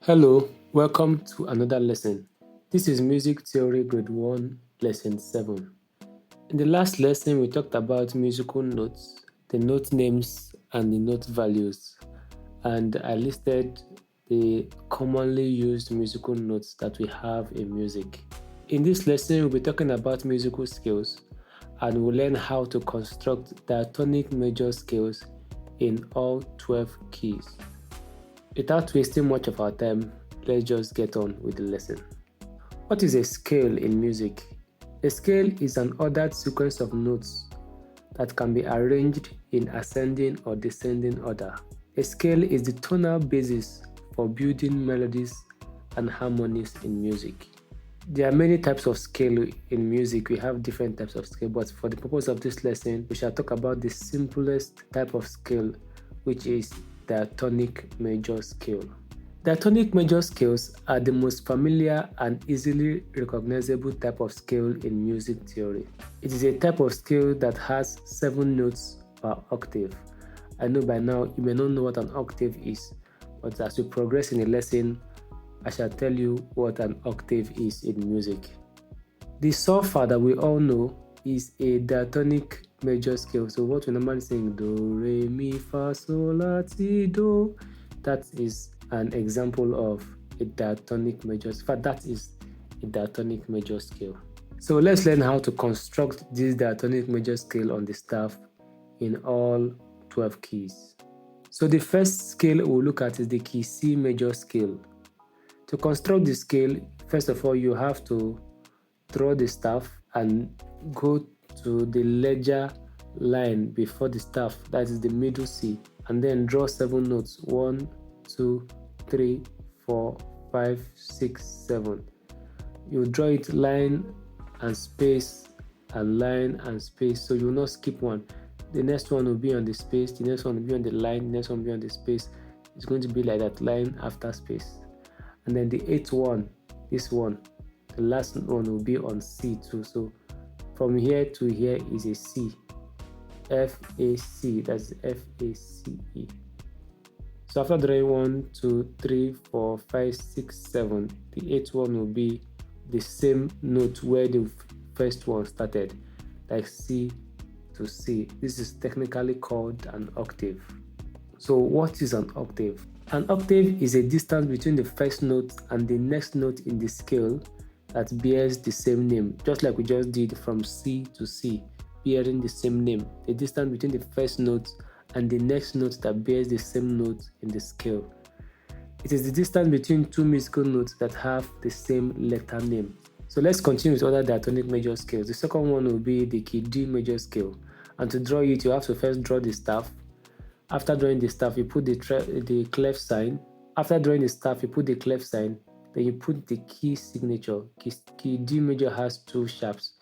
Hello, welcome to another lesson. This is Music Theory Grade 1, Lesson 7. In the last lesson, we talked about musical notes, the note names, and the note values. And I listed the commonly used musical notes that we have in music. In this lesson, we'll be talking about musical scales and we'll learn how to construct diatonic major scales in all 12 keys. Without wasting much of our time, let's just get on with the lesson. What is a scale in music? A scale is an ordered sequence of notes that can be arranged in ascending or descending order. A scale is the tonal basis for building melodies and harmonies in music. There are many types of scale in music. We have different types of scale, but for the purpose of this lesson, we shall talk about the simplest type of scale, which is diatonic major scale. Diatonic major scales are the most familiar and easily recognizable type of scale in music theory. It is a type of scale that has 7 notes per octave. I know by now you may not know what an octave is, but as we progress in the lesson, I shall tell you what an octave is in music. The solfa that we all know is a diatonic major scale. So what we normally sing, do, re, mi, fa, sol, la, ti, do, that is an example of a diatonic major scale. In fact, that is a diatonic major scale. So let's learn how to construct this diatonic major scale on the staff in all 12 keys. So the first scale we'll look at is the key C major scale. To construct the scale, first of all, you have to draw the staff and go to the ledger line before the staff, that is the middle C, and then draw 7 notes 1, 2, 3, 4, 5, 6, 7. You draw it line and space and line and space, so you will not skip one. The next one will be on the space, the next one will be on the line, the next one will be on the space. It's going to be like that, line after space. And then the 8th one, this one, the last one will be on C too. So from here to here is a C, F, A, C, that's F, A, C, E. So after drawing 1, 2, 3, 4, 5, 6, 7, the 8th one will be the same note where the first one started, like C to C. This is technically called an octave. So what is an octave? An octave is a distance between the first note and the next note in the scale that bears the same name, just like we just did from C to C, bearing the same name. The distance between the first note and the next note that bears the same note in the scale. It is the distance between two musical notes that have the same letter name. So let's continue with other diatonic major scales. The second one will be the key D major scale. And to draw it, you have to first draw the staff. After drawing the staff, you put the clef sign. After drawing the staff, you put the clef sign. Then you put the key signature. Key D major has 2 sharps.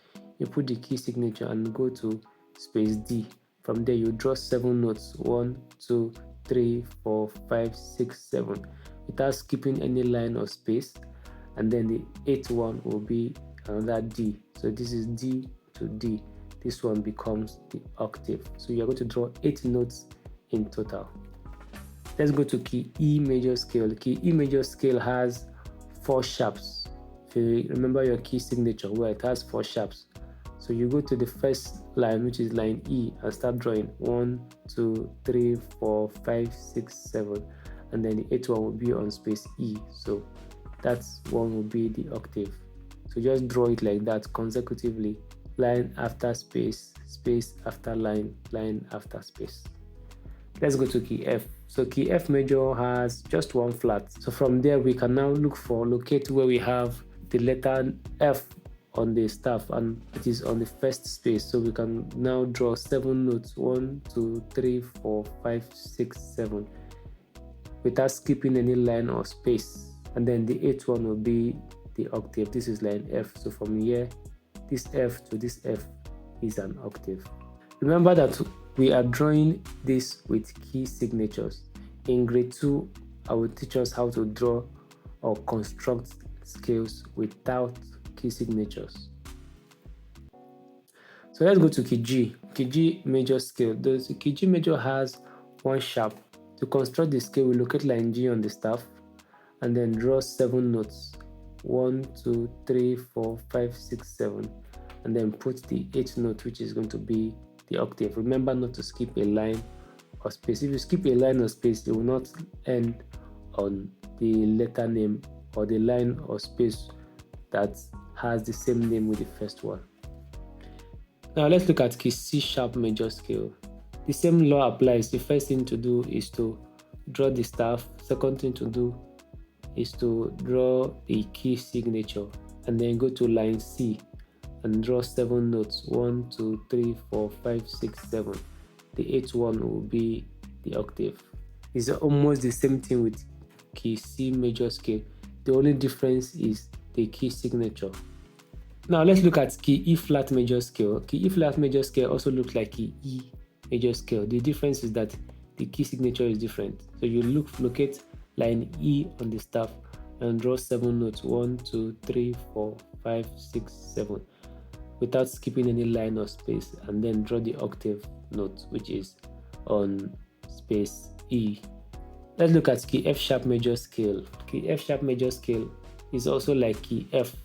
You put the key signature and go to space D. From there, you draw 7 notes 1, 2, 3, 4, 5, 6, 7, without skipping any line or space. And then the 8th one will be another D. So this is D to D. This one becomes the octave. So you're going to draw 8 notes in total. Let's go to key E major scale. Key E major scale has 4 sharps. If you remember your key signature, where it has 4 sharps. So you go to the first line, which is line E, and start drawing 1, 2, 3, 4, 5, 6, 7, and then the 8th one will be on space E. So that one will be the octave. So just draw it like that consecutively, line after space, space after line, line after space. Let's go to key F. So key F major has just 1 flat. So from there we can now locate where we have the letter F on the staff, and it is on the first space. So we can now draw 7 notes 1, 2, 3, 4, 5, 6, 7, without skipping any line or space. And then the 8th one will be the octave. This is line F. So from here, this F to this F is an octave. Remember that we are drawing this with key signatures. In grade 2, I will teach us how to draw or construct scales without key signatures. So let's go to key G. Key G major scale. The key G major has 1 sharp. To construct the scale, we locate line G on the staff, and then draw 7 notes. 1, 2, 3, 4, 5, 6, 7, and then put the 8th note, which is going to be the octave. Remember not to skip a line or space. If you skip a line or space, it will not end on the letter name or the line or space that has the same name with the first one. Now let's look at key C sharp major scale. The same law applies. The first thing to do is to draw the staff. Second thing to do is to draw the key signature, and then go to line C and draw 7 notes. 1, 2, 3, 4, 5, 6, 7. The 8th one will be the octave. It's almost the same thing with key C major scale. The only difference is the key signature. Now let's look at key E flat major scale. Key E flat major scale also looks like key E major scale. The difference is that the key signature is different. So you locate line E on the staff and draw 7 notes. 1, 2, 3, 4, 5, 6, 7, without skipping any line or space, and then draw the octave note, which is on space E. Let's look at key F sharp major scale. Key F sharp major scale is also like key F.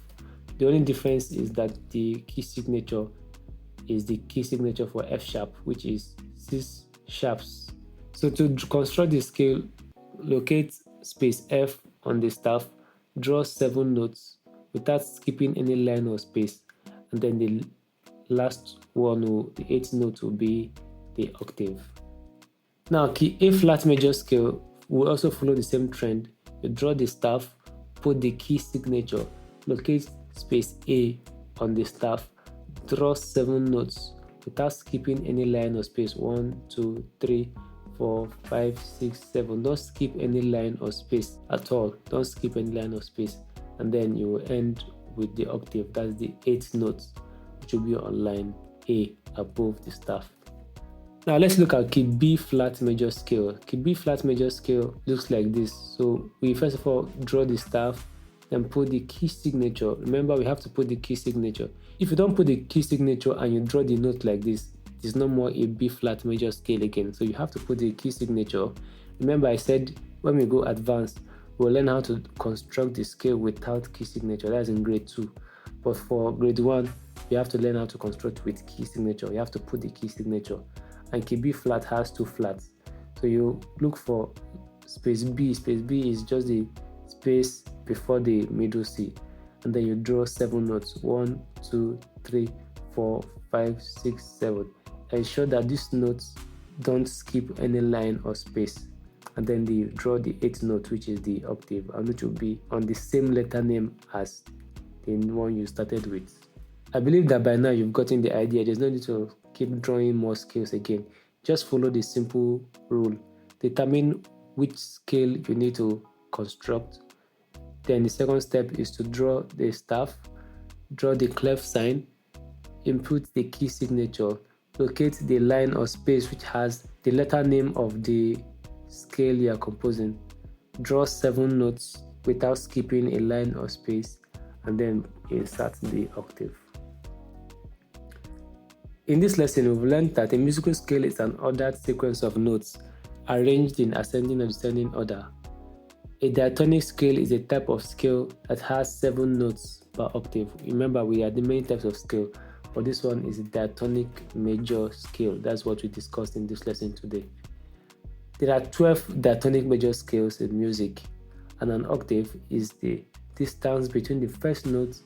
The only difference is that the key signature is the key signature for F sharp, which is 6 sharps. So to construct the scale, locate space F on the staff, draw 7 notes without skipping any line or space, and then the last one, the 8th note, will be the octave. Now key A flat major scale will also follow the same trend. You draw the staff, put the key signature, locate space A on the staff, draw 7 notes without skipping any line or space. 1, 2, 3, 4, 5, 6, 7. Don't skip any line or space at all. Don't skip any line or space. And then you will end with the octave. That's the 8th note, which will be on line A above the staff. Now let's look at key B flat major scale. Key B flat major scale looks like this. So we first of all draw the staff, then put the key signature. Remember, we have to put the key signature. If you don't put the key signature and you draw the note like this, it's no more a B flat major scale again. So you have to put the key signature. Remember, I said when we go advanced, we'll learn how to construct the scale without key signature. That's in grade 2. But for grade 1, you have to learn how to construct with key signature. You have to put the key signature. And key B flat has 2 flats. So you look for space B. Space B is just the space before the middle C. And then you draw 7 notes. 1, 2, 3, 4, 5, 6, 7. Ensure that these notes don't skip any line or space. And then you draw the 8th note, which is the octave, and which will be on the same letter name as the one you started with. I believe that by now you've gotten the idea. There's no need to keep drawing more scales again. Just follow the simple rule. Determine which scale you need to construct. Then the second step is to draw the staff, draw the clef sign, input the key signature, locate the line or space which has the letter name of the scale you are composing, draw 7 notes without skipping a line or space, and then insert the octave. In this lesson, we've learned that a musical scale is an ordered sequence of notes arranged in ascending or descending order. A diatonic scale is a type of scale that has 7 notes per octave. Remember, we had the many types of scale, but this one is a diatonic major scale. That's what we discussed in this lesson today. There are 12 diatonic major scales in music, and an octave is the distance between the first note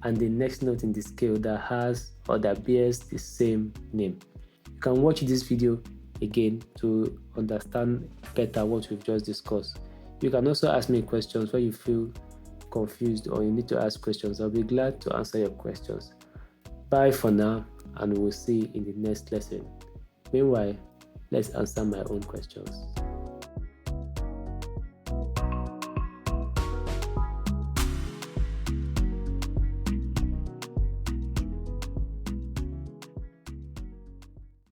and the next note in the scale that has or that bears the same name. You can watch this video again to understand better what we've just discussed. You can also ask me questions when you feel confused or you need to ask questions. I'll be glad to answer your questions. Bye for now, and we'll see you in the next lesson. Meanwhile, let's answer my own questions.